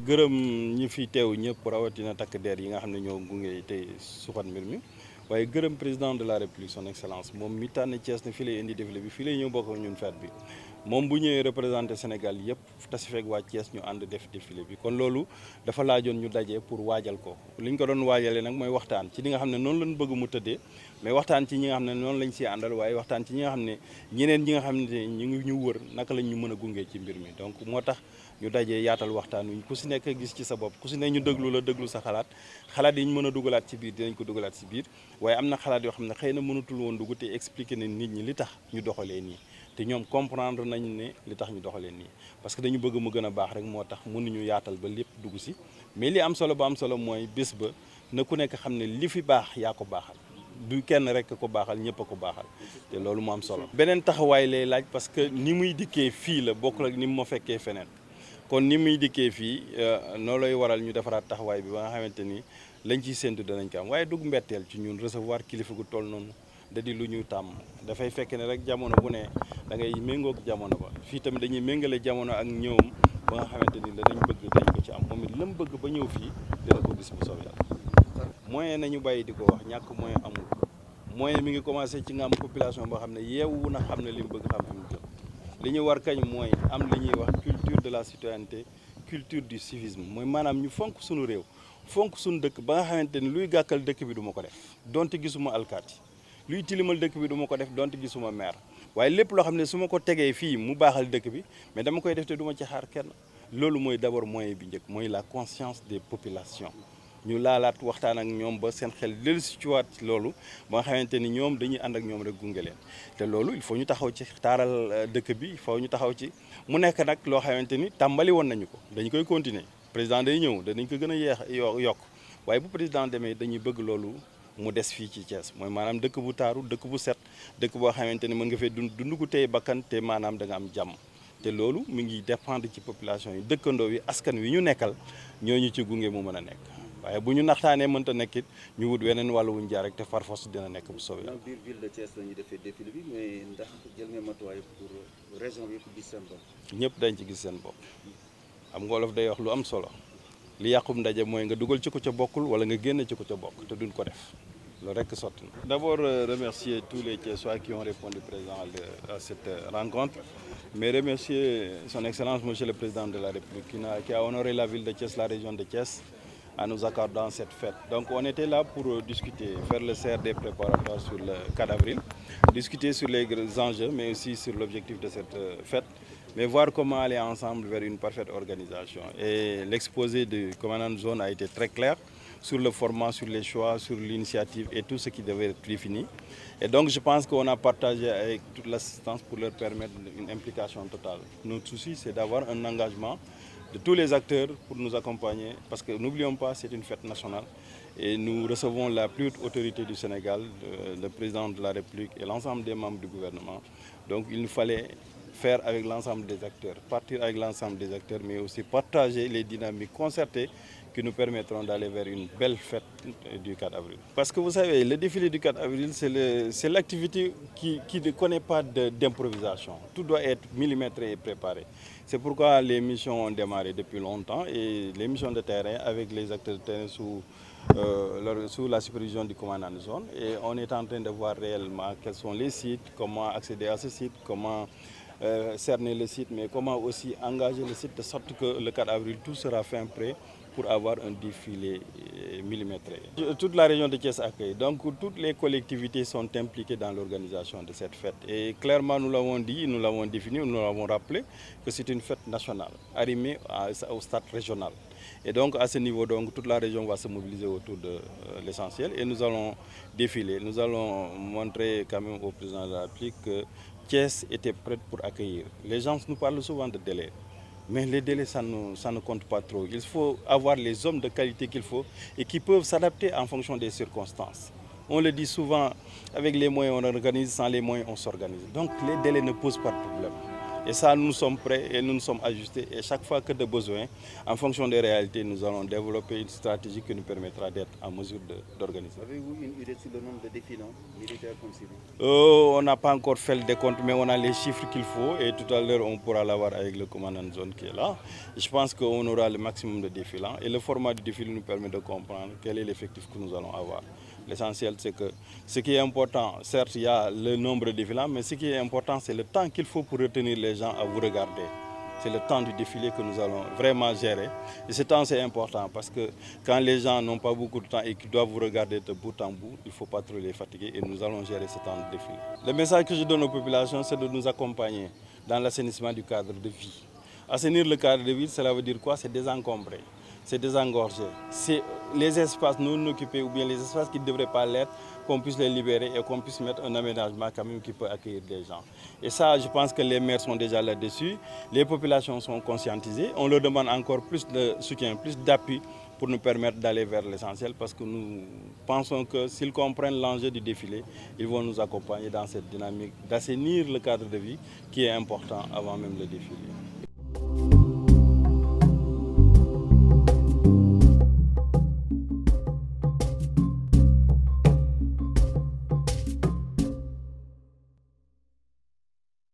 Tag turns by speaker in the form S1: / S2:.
S1: gërëm ñi fi teew ñëpp rawatina takk der yi nga xam ne ñoo gunge tey suuxat mbir mi waaye gërëm président de la république son excellence moom mi tànn Thiès ne fii lay indi défilé bi fii lay ñëw bokk ak ñun fête bi moom bu ñëwee représenté Sénégal yëpp tasi fekk waa Thiès ñu ànd def défilé bi kon loolu dafa laajoon ñu daje pour waajal ko li ñu ko doon waajalee nag mooy waxtaan ci li nga xam ne noonu lañ bëgg mu tëddee mais waxtaan ci ñi nga xam ne noonu lañ siy àndal waaye waxtaan ci ñi nga xam ne ñeneen ñi nga xam ne ñu ngi ñu wër naka lañ ñu mën a gungee ci mbir mi donc moo tax ñu dajee yaatal waxtaan wi ku si nekk gis ci sa bopp ku si ne ñu déglu la déglu sa xalaat yi ñu mën a dugalaat ci biir dinañ ko dugalaat ci biir waaye am na xalaat yoo xam ne xëy na mënatul woon dugg te expliquer ne nit ñi li tax ñu doxalee nii te ñoom comprendre nañ ne li tax ñu doxalee nii parce que dañu bëgg mu gën a baax rek moo tax mënuñu yaatal ba lépp dugg si mais li am solo ba am solo mooy bés ba na ku nekk xam ne li fi baax yaa ko baaxal du kenn rek ko baaxal ñëpp a ko baaxal te loolu mu am solo. beneen taxawaay lay laaj parce que ni muy dikkee fii la bokkul ak ni mu ma fekkee feneen kon ni muy dikkee fii noo lay waral ñu defaraat taxawaay bi ba nga xamante ni lañ ciy séntu danañ ko am waaye dugg mbetteel ci ñun recevoir kilifa gu toll noonu da di lu ñu tàmm dafay fekk ne rek jamono bu ne da ngay méngoog jamono ba fii tamit dañuy méngale jamono ak ñëwam ba nga xamante ni danañ bëgg dañ ko ci am moom it lam bëgg ba ñëw fii dina ko gis bu soobee yàlla moyen nañu bàyyi di ko wax ñàkk moyen amul moyen mi ngi commencé ci nga am population boo xam ne yeewu na xam ne li mu bëgg xam fi mu jëm li ñu war kañ mooy am li ñuy wax culture de la citoyenneté culture du civisme mooy maanaam ñu fonk suñu réew fonk suñu dëkk ba nga xamante ni luy gàkkal dëkk bi du ma ko def donte gisuma alkaati luy tilimal dëkk bi du ma ko def donte gisuma maire waaye lépp loo xam ne su ma ko tegee fii mu baaxal dëkk bi mais dama koy def te du ma ci xaar kenn loolu mooy d'abord moyen bi njëkk mooy la conscience des populations ñu laalaat waxtaan ak ñoom ba seen xel dellu si ci waat loolu ba nga xamante ni ñoom dañuy ànd ak ñoom rek gunge leen te loolu il faut ñu taxaw ci taaral dëkk bi il faut ñu taxaw ci mu nekk nag loo xamante ni tàmbali woon nañu ko dañu koy continuer président day ñëw danañ ko gën a yeex yokk waaye bu président demee dañuy bëgg loolu mu des fii ci Thiès mooy maanaam dëkk bu taaru dëkk bu set dëkk boo xamante ni mën nga fee dund gu tey bakkan te maanaam da nga am jàmm te loolu mi ngi dépendre ci population yi dëkkandoo yi askan wi ñu nekkal ñooñu ci gunge mu mën a nekk waaye bu ñu naxtaanee mënta nekkit ñu wut weneen wàllu wuñ jaar rek te farfos dina nekk bu soobee yàlla.
S2: biir ville de Thiès la ñuy defee défilé bi mais ndax jël nga matuwaay pour région bi yëpp gis seen bopp.
S1: ñëpp dañ ci gis seen bopp xam nga wolof day wax lu am solo li yàqum ndaje mooy nga dugal ci ko ca bokkul wala nga génn ci ko ca bokk te duñ ko def loolu rek sotti na. D'abord remercier tous les Thiessois qui ont répondu présent à cette rencontre mais remercier son excellence monsieur le président de la République qui a honoré la ville de Thiès, la région de Thiès en nous accordant cette fête. Donc on était là pour discuter, faire le CRD préparatoire sur le 4 avril, discuter sur les enjeux mais aussi sur l'objectif de cette fête, mais voir comment aller ensemble vers une parfaite organisation. Et l'exposé du commandant de zone a été très clair sur le format, sur les choix, sur l'initiative et tout ce qui devait être défini. Et donc je pense qu'on a partagé avec toute l'assistance pour leur permettre une implication totale. Notre souci, c'est d'avoir un engagement de tous les acteurs pour nous accompagner, parce que n'oublions pas, c'est une fête nationale et nous recevons la plus haute autorité du Sénégal, le président de la République et l'ensemble des membres du gouvernement. Donc il nous fallait faire avec l'ensemble des acteurs, partir avec l'ensemble des acteurs, mais aussi partager les dynamiques concertées qui nous permettront d'aller vers une belle fête du 4 avril. Parce que vous savez, le défilé du 4 avril, c'est l'activité qui ne connaît pas d'improvisation. Tout doit être millimétré et préparé. C'est pourquoi les missions ont démarré depuis longtemps et les missions de terrain avec les acteurs de terrain sous la supervision du commandant de zone. Et on est en train de voir réellement quels sont les sites, comment accéder à ce site, comment cerner le site, mais comment aussi engager le site de sorte que le 4 avril, tout sera fin prêt pour avoir un défilé millimétré. Toute la région de Thiès accueille, donc toutes les collectivités sont impliquées dans l'organisation de cette fête. Et clairement, nous l'avons dit, nous l'avons défini, nous l'avons rappelé, que c'est une fête nationale, arrimée au stade régional. Et donc à ce niveau, donc, toute la région va se mobiliser autour de l'essentiel et nous allons défiler. Nous allons montrer quand même au président de la République que Thiès était prête pour accueillir. Les gens nous parlent souvent de délais. Mais les délais, ça ne compte pas trop. Il faut avoir les hommes de qualité qu'il faut et qui peuvent s'adapter en fonction des circonstances. On le dit souvent, avec les moyens on organise, sans les moyens on s'organise. Donc les délais ne posent pas de problème. Et ça, nous sommes prêts et nous nous sommes ajustés. Et chaque fois que de besoin, en fonction des réalités, nous allons développer une stratégie qui nous permettra d'être en mesure d'organiser.
S2: Avez-vous une idée sur le nombre de défilants, militaires comme civils?
S1: On n'a pas encore fait le décompte, mais on a les chiffres qu'il faut. Et tout à l'heure, on pourra l'avoir avec le commandant de zone qui est là. Je pense qu'on aura le maximum de défilants. Et le format du défilé nous permet de comprendre quel est l'effectif que nous allons avoir. L'essentiel, c'est que ce qui est important, certes, il y a le nombre de défilants, mais ce qui est important, c'est le temps qu'il faut pour retenir les gens à vous regarder. C'est le temps du défilé que nous allons vraiment gérer. Et ce temps, c'est important parce que quand les gens n'ont pas beaucoup de temps et qu'ils doivent vous regarder de bout en bout, il ne faut pas trop les fatiguer et nous allons gérer ce temps de défilé. Le message que je donne aux populations, c'est de nous accompagner dans l'assainissement du cadre de vie. Assainir le cadre de vie, cela veut dire quoi? C'est désencombrer, c'est désengorger. C'est les espaces non occupés ou bien les espaces qui ne devraient pas l'être, qu'on puisse les libérer et qu'on puisse mettre un aménagement quand même qui peut accueillir des gens. Et ça, je pense que les maires sont déjà là-dessus, les populations sont conscientisées, on leur demande encore plus de soutien, plus d'appui pour nous permettre d'aller vers l'essentiel parce que nous pensons que s'ils comprennent l'enjeu du défilé, ils vont nous accompagner dans cette dynamique d'assainir le cadre de vie qui est important avant même le défilé.